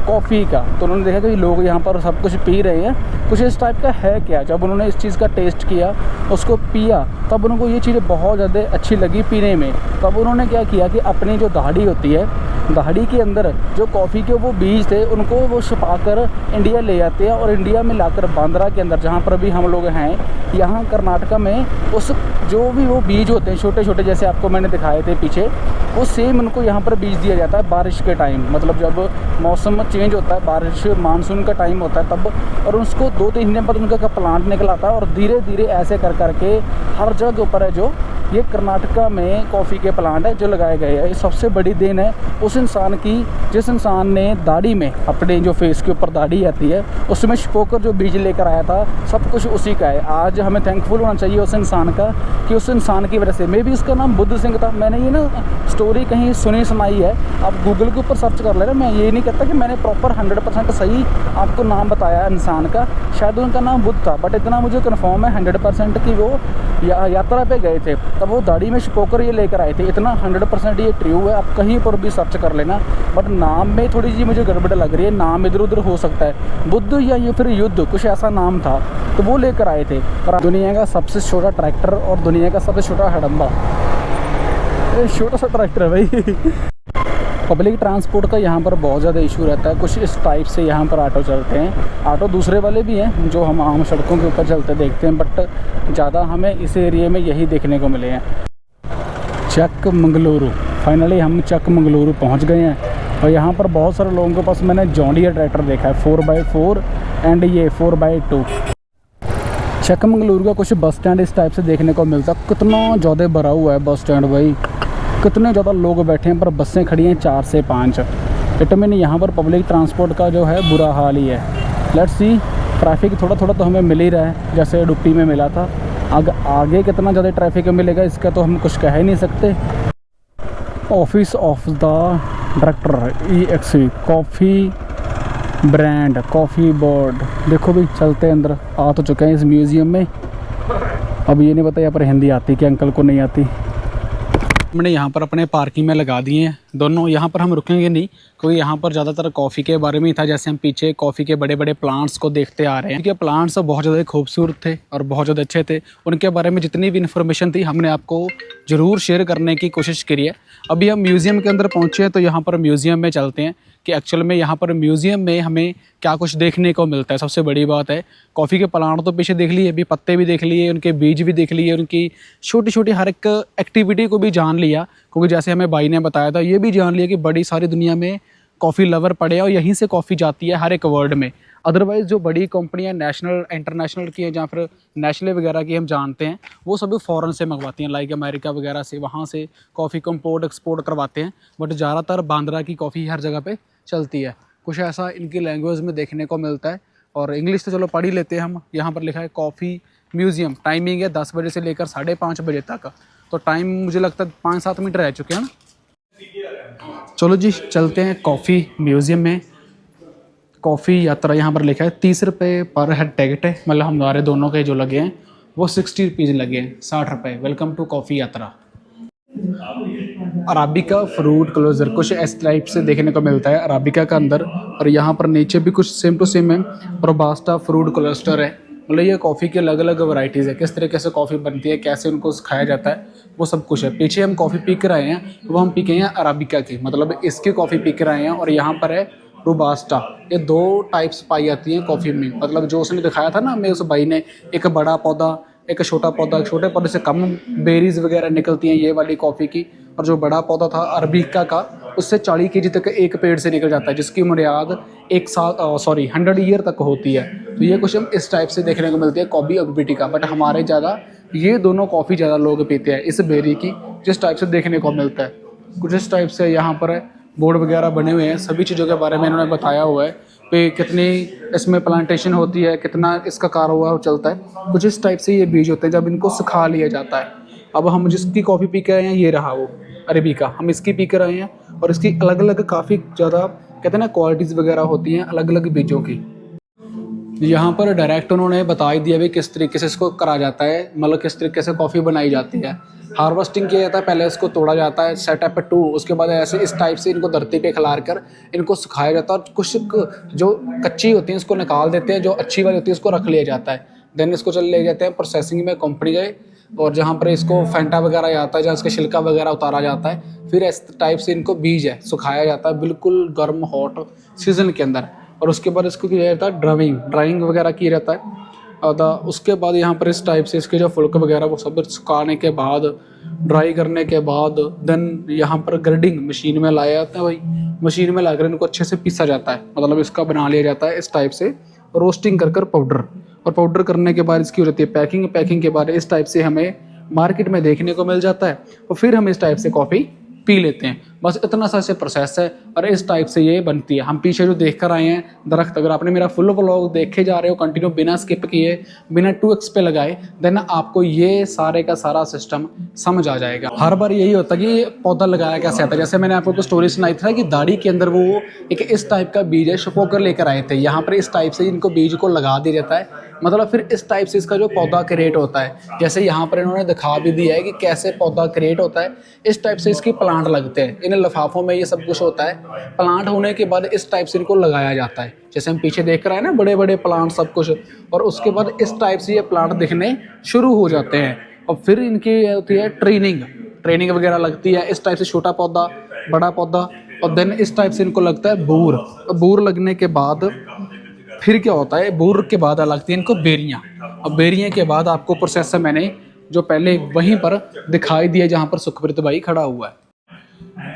कॉफ़ी का, तो उन्होंने देखा कि लोग यहाँ पर सब कुछ पी रहे हैं, कुछ इस टाइप का है क्या। जब उन्होंने इस चीज़ का टेस्ट किया, उसको पिया, तब उनको ये चीज़ें बहुत ज़्यादा अच्छी लगी पीने में। तब उन्होंने क्या किया कि अपनी जो दाढ़ी होती है, दाढ़ी के अंदर जो कॉफ़ी के वो बीज थे उनको वो छुपा कर इंडिया ले आते हैं, और इंडिया में लाकर बांद्रा के अंदर जहाँ पर भी हम लोग हैं, यहाँ कर्नाटका में उस जो भी वो बीज होते हैं छोटे छोटे, जैसे आपको मैंने दिखाए थे पीछे, वो सेम उनको यहाँ पर बीज दिया जाता है बारिश के टाइम। मतलब जब मौसम चेंज होता है, बारिश मानसून का टाइम होता है तब, और उसको 2-3 दिन बाद उनका प्लांट निकल आता है। और धीरे धीरे ऐसे कर करके हर जगह के ऊपर है जो ये कर्नाटका में कॉफ़ी के प्लांट है जो लगाए गए हैं। ये सबसे बड़ी देन है उस इंसान की जिस इंसान ने दाढ़ी में, अपने जो फेस के ऊपर दाढ़ी आती है उसमें छुपोकर जो बीज लेकर आया था, सब कुछ उसी का है। आज हमें थैंकफुल होना चाहिए उस इंसान का कि उस इंसान की वजह से, मे भी उसका नाम बुद्ध सिंह था। मैंने ये ना स्टोरी कहीं सुनी सुनाई है, आप गूगल के ऊपर सर्च कर लेना। मैं ये नहीं कहता कि मैंने प्रॉपर 100% सही आपको नाम बताया इंसान का, शायद उनका नाम बुद्ध था, बट इतना मुझे कन्फर्म है 100% कि वो यात्रा पे गए थे, तब वो दाढ़ी में छुपोकर ये लेकर आए थे। इतना 100% ये ट्रू है, आप कहीं पर भी सर्च कर लेना। बट नाम में थोड़ी सी मुझे गड़बड़ लग रही है, नाम इधर उधर हो सकता है, बुद्ध या ये फिर युद्ध, कुछ ऐसा नाम था, तो वो लेकर आए थे। और दुनिया का सबसे छोटा ट्रैक्टर और दुनिया का सबसे छोटा हडम्बा, ये छोटा सा ट्रैक्टर है भाई। पब्लिक ट्रांसपोर्ट का यहाँ पर बहुत ज़्यादा इशू रहता है, कुछ इस टाइप से यहाँ पर ऑटो चलते हैं। ऑटो दूसरे वाले भी हैं जो हम आम सड़कों के ऊपर चलते देखते हैं, बट ज़्यादा हमें इस एरिया में यही देखने को मिले हैं। चकमंगलुरु, फाइनली हम चकमंगलुरु पहुँच गए हैं। और यहाँ पर बहुत सारे लोगों के पास मैंने जॉन डियर ट्रैक्टर देखा है 4x4 एंड ये 4x2। चकमंगलुरु का कुछ बस स्टैंड इस टाइप से देखने को मिलता है। कितना ज़्यादा भरा हुआ है बस स्टैंड भाई, कितने ज़्यादा लोग बैठे हैं, पर बसें खड़ी हैं 4 से 5। इट मीन यहाँ पर पब्लिक ट्रांसपोर्ट का जो है बुरा हाल ही है। लेट्स सी, ट्रैफिक थोड़ा थोड़ा तो हमें मिल ही रहा है जैसे उडुपी में मिला था। आगे कितना ज़्यादा ट्रैफिक मिलेगा इसका तो हम कुछ कह ही नहीं सकते। Office of the director EXV coffee brand coffee board. देखो भी, चलते अंदर आ तो चुके हैं इस म्यूज़ियम में। अब ये नहीं पता यहाँ पर हिंदी आती कि अंकल को नहीं आती। हमने यहाँ पर अपने पार्किंग में लगा दिए हैं दोनों। यहाँ पर हम रुकेंगे नहीं क्योंकि यहाँ पर ज़्यादातर कॉफ़ी के बारे में ही था। जैसे हम पीछे कॉफ़ी के बड़े बड़े प्लांट्स को देखते आ रहे हैं, उनके प्लांट्स बहुत ज़्यादा खूबसूरत थे और बहुत ज़्यादा अच्छे थे। उनके बारे में जितनी भी इन्फॉर्मेशन थी हमने आपको ज़रूर शेयर करने की कोशिश करी है। अभी हम म्यूज़ियम के अंदर पहुँचे हैं, तो यहाँ पर म्यूज़ियम में चलते हैं कि एक्चुअल में यहाँ पर म्यूज़ियम में हमें क्या कुछ देखने को मिलता है। सबसे बड़ी बात है, कॉफ़ी के प्लांट तो पीछे देख लिए, अभी पत्ते भी देख लिए, उनके बीज भी देख लिए, उनकी छोटी छोटी हर एक एक्टिविटी को भी जान लिया। क्योंकि जैसे हमें भाई ने बताया था, ये भी जान लिया कि बड़ी सारी दुनिया में कॉफ़ी लवर पड़े हैं और यहीं से कॉफ़ी जाती है हर एक वर्ल्ड में। अदरवाइज़ जो बड़ी कंपनियां नेशनल इंटरनेशनल की हैं या फिर नेशनल वगैरह की हम जानते हैं, वो सभी फ़ॉरेन से मंगवाती हैं, लाइक अमेरिका वगैरह से, वहाँ से कॉफ़ी को इम्पोर्ट एक्सपोर्ट करवाते हैं। बट ज़्यादातर बांद्रा की कॉफ़ी हर जगह पे चलती है। कुछ ऐसा इनकी लैंग्वेज में देखने को मिलता है। और इंग्लिश तो चलो पढ़ ही लेते हैं हम। यहाँ पर लिखा है कॉफ़ी म्यूज़ियम, टाइमिंग है 10 बजे से लेकर 5:30 बजे तक। तो टाइम मुझे लगता है 5-7 मिनट रह चुके हैं ना। चलो जी, चलते हैं कॉफ़ी म्यूज़ियम में। कॉफ़ी यात्रा यहाँ पर लिखा है 30 रुपये पर हेड टिकट है, मतलब हमारे दोनों के जो लगे हैं वो 60 रुपीज़ लगे हैं, 60 रुपये। वेलकम टू कॉफ़ी यात्रा। अराबिका फ्रूट क्लोजर कुछ इस टाइप से देखने को मिलता है अराबिका का अंदर। और यहाँ पर नीचे भी कुछ सेम टू सेम है, रोबास्टा फ्रूट क्लस्टर है। मतलब ये कॉफ़ी की अलग अलग वैरायटीज़ है, किस तरीके से कॉफ़ी बनती है, कैसे उनको खाया जाता है, वो सब कुछ है। पीछे हम कॉफ़ी पी कर आए हैं, वो हम पी के हैं अराबिका की, मतलब इसकी कॉफ़ी पी कर आए हैं। और यहाँ पर है रोबास्टा। ये 2 टाइप्स पाई जाती हैं कॉफ़ी में। मतलब जो उसने दिखाया था ना हमें उस भाई ने, एक बड़ा पौधा एक छोटा पौधा, छोटे पौधे से कम बेरीज वगैरह निकलती हैं ये वाली कॉफ़ी की। और जो बड़ा पौधा था अरबिका का, उससे 40 kg तक एक पेड़ से निकल जाता है, जिसकी बुनियाद 100 ईयर तक होती है। तो ये कुछ हम इस टाइप से देखने को मिलती है कॉफ़ी अरबिका। बट हमारे ज़्यादा ये दोनों कॉफ़ी ज़्यादा लोग पीते हैं, इस बेरी की जिस टाइप से देखने को मिलता है। कुछ इस टाइप से यहाँ पर है बोर्ड वगैरह बने हुए हैं, सभी चीज़ों के बारे में इन्होंने बताया हुआ है कि कितनी इसमें प्लांटेशन होती है, कितना इसका कारोबार चलता है। कुछ इस टाइप से ये बीज होते हैं जब इनको सुखा लिया जाता है। अब हम जिसकी कॉफ़ी पी के आए हैं, ये रहा वो अरेबिका, हम इसकी पी कर आए हैं। और इसकी अलग अलग काफ़ी ज़्यादा कहते हैं ना क्वालिटीज़ वगैरह होती हैं अलग अलग बीजों की। यहाँ पर डायरेक्ट उन्होंने बता ही दिया भी किस तरीके से इसको करा जाता है, मतलब किस तरीके से कॉफ़ी बनाई जाती है। हार्वेस्टिंग किया जाता है, पहले इसको तोड़ा जाता है सेटअप 2, उसके बाद ऐसे इस टाइप से इनको धरती पे खिलार कर इनको सुखाया जाता है। और कुछ जो कच्ची होती हैं इसको निकाल देते हैं, जो अच्छी वाली होती है उसको रख लिया जाता है। देन इसको चल ले जाते हैं प्रोसेसिंग में कंपनी गए, और जहाँ पर इसको फेंटा वगैरह जाता है, जहाँ इसका छिलका वगैरह उतारा जाता है, फिर इस टाइप से इनको बीज है सुखाया जाता है बिल्कुल गर्म हॉट सीजन के अंदर। और उसके बाद इसको किया जाता है ड्राइंग वगैरह किया जाता है। और उसके बाद यहाँ पर इस टाइप से इसके जो फुल्क वगैरह वो सब सुखाने के बाद, ड्राई करने के बाद, देन यहाँ पर ग्रेडिंग मशीन में लाया जाता है। भाई मशीन में लाकर इनको अच्छे से पीसा जाता है, मतलब इसका बना लिया जाता है इस टाइप से, रोस्टिंग कर पाउडर। और पाउडर करने के बाद इसकी हो जाती है पैकिंग के बाद इस टाइप से हमें मार्केट में देखने को मिल जाता है। और फिर हम इस टाइप से कॉफ़ी पी लेते हैं। बस इतना सा से प्रोसेस है और इस टाइप से ये बनती है। हम पीछे जो देख कर आए हैं दरख्त, अगर आपने मेरा फुल व्लॉग देखे जा रहे हो कंटिन्यू बिना स्किप किए, बिना 2x पे लगाए, देन आपको ये सारे का सारा सिस्टम समझ आ जाएगा। हर बार यही होता है कि पौधा लगाया कैसे आता है। जैसे मैंने आपको स्टोरी सुनाई था कि दाढ़ी के अंदर वो एक इस टाइप का बीज है छुपो कर लेकर आए थे, यहाँ पर इस टाइप से इनको बीज को लगा दिया जाता है। मतलब फिर इस टाइप से इसका जो पौधा क्रिएट होता है, जैसे यहाँ पर इन्होंने दिखा भी दिया है कि कैसे पौधा क्रिएट होता है। इस टाइप से इसके प्लांट लगते हैं, इन लिफाफों में ये सब कुछ होता है। प्लांट होने के बाद इस टाइप से इनको लगाया जाता है, जैसे हम पीछे देख रहे हैं ना बड़े बड़े प्लांट सब कुछ। और उसके बाद इस टाइप से ये प्लांट दिखने शुरू हो जाते हैं। और फिर इनकी होती है ट्रेनिंग वगैरह लगती है। इस टाइप से छोटा पौधा, बड़ा पौधा, और देन इस टाइप से इनको लगता है बूर लगने के बाद फिर क्या होता है, बूर के बाद लगती है इनको बेरियाँ। अब बेरियाँ के बाद आपको प्रोसेस है मैंने जो पहले वहीं पर दिखाई दिया जहाँ पर सुखप्रीत भाई खड़ा हुआ है।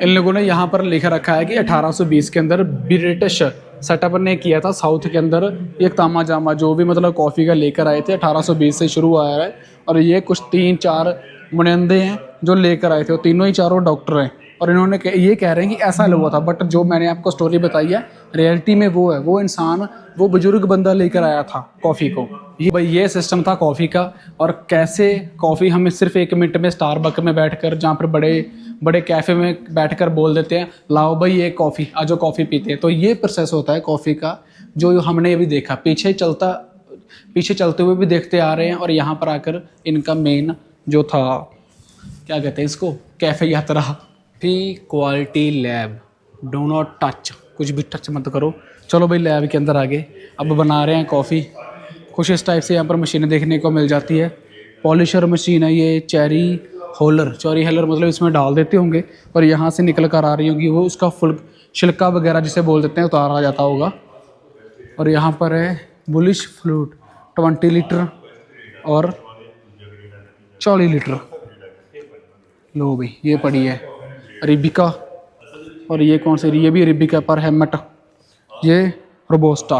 इन लोगों ने यहाँ पर लिखा रखा है कि 1820 के अंदर ब्रिटिश सेटअप ने किया था साउथ के अंदर एक तामा जामा, जो भी मतलब कॉफ़ी का लेकर आए थे 1820 से शुरू आया है। और ये कुछ 3-4 मुनिंदे हैं जो लेकर आए थे, और तीनों ही चारों डॉक्टर हैं। और इन्होंने ये कह रहे हैं कि ऐसा हुआ था, बट जो मैंने आपको स्टोरी बताई है रियलिटी में वो है, वो इंसान, वो बुजुर्ग बंदा लेकर आया था कॉफ़ी को। ये सिस्टम था कॉफ़ी का। और कैसे कॉफ़ी हमें सिर्फ 1 मिनट में स्टारबक में बैठकर, जहाँ पर बड़े कैफ़े में बैठकर बोल देते हैं लाओ भाई ये कॉफ़ी, आज जो कॉफ़ी पीते हैं। तो ये प्रोसेस होता है कॉफ़ी का, जो हमने अभी देखा पीछे चलते हुए भी देखते आ रहे हैं। और यहाँ पर आकर इनका मेन जो था, क्या कहते हैं इसको, कैफ़े यात्रा भी quality lab, do not touch, कुछ भी टच मत करो। चलो भाई लैब के अंदर आगे अब बना रहे हैं कॉफ़ी। कुछ इस टाइप से यहाँ पर मशीनें देखने को मिल जाती है। पॉलिशर मशीन है ये, चेरी हेलर मतलब इसमें डाल देते होंगे और यहाँ से निकल कर आ रही होगी वो, उसका फुल छिलका वगैरह जिसे बोल देते हैं उतारा जाता होगा। और यहाँ पर है बुलिश फ्लूट 20 लीटर और 40 लीटर। लो भाई ये पड़ी है अरेबिका, और ये कौन सी, ये भी अरेबिका पर हेमट, ये रोबोस्टा।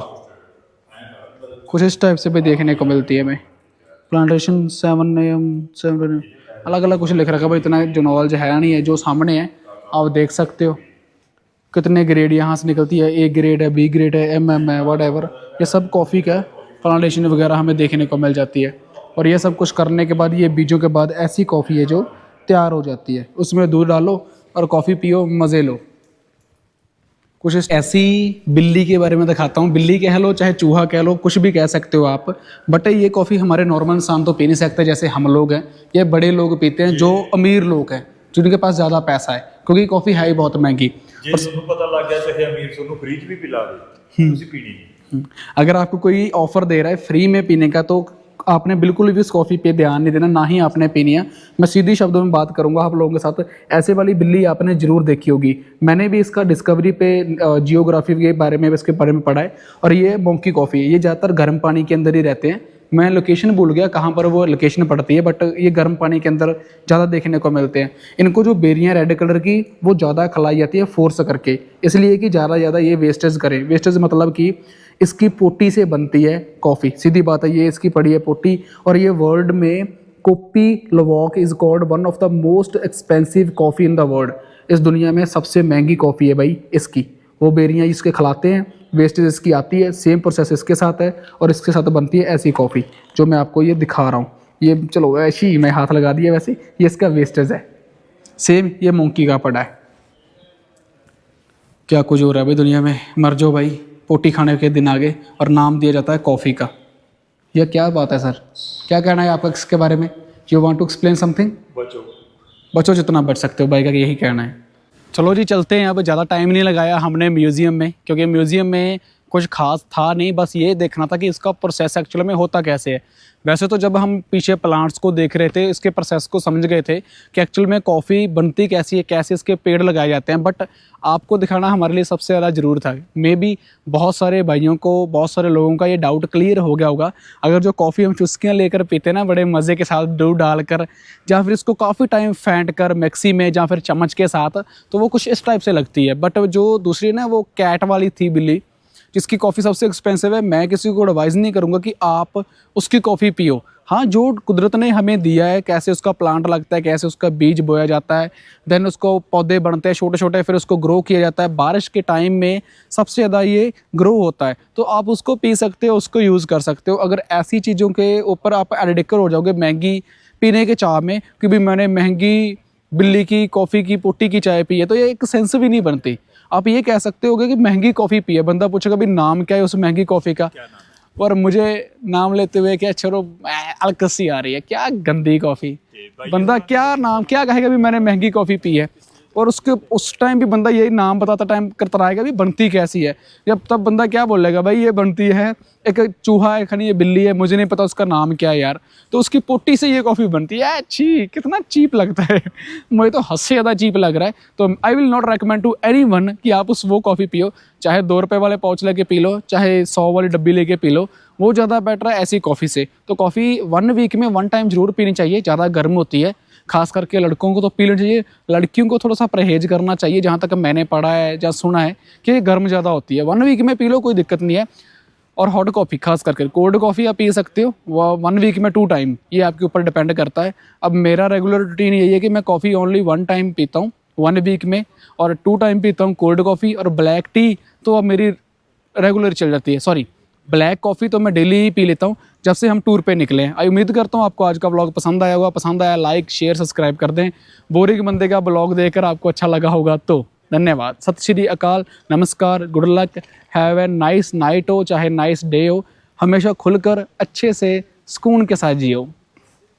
कुछ इस टाइप से भी देखने को मिलती है। मैं प्लांटेशन 7 AM अलग अलग कुछ लिख रखा है भाई, इतना जो नॉलेज है नहीं है। जो सामने है आप देख सकते हो कितने ग्रेड यहाँ से निकलती है, A ग्रेड है, B ग्रेड है, MM है, वट एवर। ये सब कॉफ़ी का प्लांटेशन वगैरह हमें देखने को मिल जाती है। और ये सब कुछ करने के बाद ये बीजों के बाद ऐसी कॉफ़ी है जो तैयार हो जाती है। उसमें दूध डालो और कॉफ़ी पियो, मज़े लो। कुछ ऐसी बिल्ली के बारे में दिखाता हूँ। बिल्ली कह लो चाहे चूहा कह लो, कुछ भी कह सकते हो आप, बट ये कॉफ़ी हमारे नॉर्मल इंसान तो पी नहीं सकते जैसे हम लोग हैं। ये बड़े लोग पीते हैं, जो अमीर लोग हैं, जिनके पास ज़्यादा पैसा है, क्योंकि कॉफ़ी है ही बहुत महंगी। ਜੇ ਤੁਹਾਨੂੰ ਪਤਾ ਲੱਗ ਗਿਆ ਚਾਹੇ ਅਮੀਰ ਤੁਹਾਨੂੰ फ्री च भी पिला दे, ਤੁਸੀਂ पीनी नहीं। अगर आपको कोई ऑफर दे रहा है फ्री में पीने का, तो आपने बिल्कुल भी उस कॉफ़ी पे ध्यान नहीं देना, ना ही आपने पीनी है। मैं सीधी शब्दों में बात करूंगा आप लोगों के साथ। ऐसे वाली बिल्ली आपने ज़रूर देखी होगी। मैंने भी इसका डिस्कवरी पे जियोग्राफी के बारे में इसके बारे में पढ़ा है। और ये मोंकी कॉफ़ी है, ये ज़्यादातर गर्म पानी के अंदर ही रहते हैं। मैं लोकेशन भूल गया कहाँ पर वो लोकेशन पड़ती है, बट ये गर्म पानी के अंदर ज़्यादा देखने को मिलते हैं। इनको जो बेरियाँ रेड कलर की वो ज़्यादा खिलाई जाती है फोर्स करके, इसलिए कि ज़्यादा ये वेस्टेज करें। वेस्टेज मतलब कि इसकी पोटी से बनती है कॉफ़ी, सीधी बात है। ये इसकी पड़ी है पोटी। और ये वर्ल्ड में kopi luwak is called one of the most expensive coffee in the world. इस दुनिया में सबसे महंगी कॉफ़ी है भाई इसकी। वो बेरियाँ इसके खिलाते हैं, वेस्टेज इसकी आती है, सेम प्रोसेस इसके साथ है और इसके साथ बनती है ऐसी कॉफ़ी जो मैं आपको ये दिखा रहा हूँ। ये चलो ऐसी ही मैं हाथ लगा दिया, वैसे ये इसका वेस्टेज है। सेम ये मोंकी का पड़ा है। क्या कुछ हो रहा है भाई दुनिया में, मर जाओ भाई, पोटी खाने के दिन आगे और नाम दिया जाता है कॉफ़ी का। यह क्या बात है सर, क्या कहना है आपका इसके बारे में? You want to explain something? बचो जितना बच सकते हो भाई का यही कहना है। चलो जी चलते हैं, अब ज़्यादा टाइम नहीं लगाया हमने म्यूज़ियम में, क्योंकि म्यूज़ियम में कुछ खास था नहीं, बस ये देखना था कि इसका प्रोसेस एक्चुअल में होता कैसे है। वैसे तो जब हम पीछे प्लांट्स को देख रहे थे, इसके प्रोसेस को समझ गए थे कि एक्चुअल में कॉफ़ी बनती कैसी है, कैसे इसके पेड़ लगाए जाते हैं, बट आपको दिखाना हमारे लिए सबसे ज़्यादा ज़रूर था। मे बी बहुत सारे भाइयों को, बहुत सारे लोगों का ये डाउट क्लियर हो गया होगा। अगर जो कॉफ़ी हम चुस्कियाँ लेकर पीते हैं ना बड़े मज़े के साथ, दूध डालकर या फिर इसको काफ़ी टाइम फेंट कर मिक्सी में या फिर चम्मच के साथ, तो वो कुछ इस टाइप से लगती है। बट जो दूसरी ना वो कैट वाली थी बिल्ली, जिसकी कॉफ़ी सबसे एक्सपेंसिव है, मैं किसी को एडवाइज़ नहीं करूँगा कि आप उसकी कॉफ़ी पियो। हाँ, जो कुदरत ने हमें दिया है, कैसे उसका प्लांट लगता है, कैसे उसका बीज बोया जाता है, देन उसको पौधे बनते हैं छोटे छोटे, फिर उसको ग्रो किया जाता है। बारिश के टाइम में सबसे ज़्यादा ये ग्रो होता है, तो आप उसको पी सकते हो, उसको यूज़ कर सकते हो। अगर ऐसी चीज़ों के ऊपर आप एडिक्ट हो जाओगे महंगी पीने के चाह में कि भी मैंने महंगी बिल्ली की कॉफ़ी की पोटी की चाय पी है, तो ये एक सेंस भी नहीं बनती। आप ये कह सकते होगे कि महंगी कॉफ़ी पी है, बंदा पूछेगा भी नाम क्या है उस महंगी कॉफ़ी का, और मुझे नाम लेते हुए क्या छोड़ो अलकसी आ रही है, क्या गंदी कॉफ़ी। बंदा क्या नाम क्या कहेगा भी मैंने महंगी कॉफ़ी पी है, और उसके उस टाइम भी बंदा यही नाम बताता टाइम करता रहेगा भी बनती कैसी है। जब तब बंदा क्या बोलेगा भाई ये बनती है, एक चूहा है खनी, ये बिल्ली है, मुझे नहीं पता उसका नाम क्या है यार, तो उसकी पोटी से ये कॉफ़ी बनती है। छी, कितना चीप लगता है। मुझे तो हद से ज़्यादा चीप लग रहा है। तो I will not recommend to anyone कि आप उस वो कॉफ़ी पियो, चाहे 2 रुपये वाले पाउच लेके पी लो, चाहे 100 वाली डब्बी लेके पी लो, वो ज़्यादा बेटर है ऐसी कॉफ़ी से। तो कॉफ़ी 1 वीक में 1 टाइम ज़रूर पीनी चाहिए, ज़्यादा गर्म होती है, खास करके लड़कों को तो पी लेनी चाहिए। लड़कियों को थोड़ा सा परहेज करना चाहिए, जहाँ तक मैंने पढ़ा है या सुना है कि ये गर्म ज़्यादा होती है। 1 वीक में पी लो, कोई दिक्कत नहीं है। और हॉट कॉफ़ी, खास करके कोल्ड कॉफ़ी आप पी सकते हो, वह 1 वीक में 2 टाइम, ये आपके ऊपर डिपेंड करता है। अब मेरा रेगुलर रूटीन यही है कि मैं कॉफ़ी ओनली 1 टाइम पीता हूँ 1 वीक में, और 2 टाइम पीता हूँ कोल्ड कॉफ़ी। और ब्लैक टी तो अब मेरी रेगुलर चल जाती है, सॉरी ब्लैक कॉफ़ी तो मैं डेली ही पी लेता हूँ जब से हम टूर पे निकले हैं। उम्मीद करता हूँ आपको आज का ब्लॉग पसंद आया होगा। पसंद आया लाइक शेयर सब्सक्राइब कर दें। बोरिंग बंदे का ब्लॉग देखकर आपको अच्छा लगा होगा तो धन्यवाद। सत श्री अकाल, नमस्कार, good luck, have a nice night हो चाहे नाइस डे हो, हमेशा खुलकर अच्छे से सुकून के साथ जियो।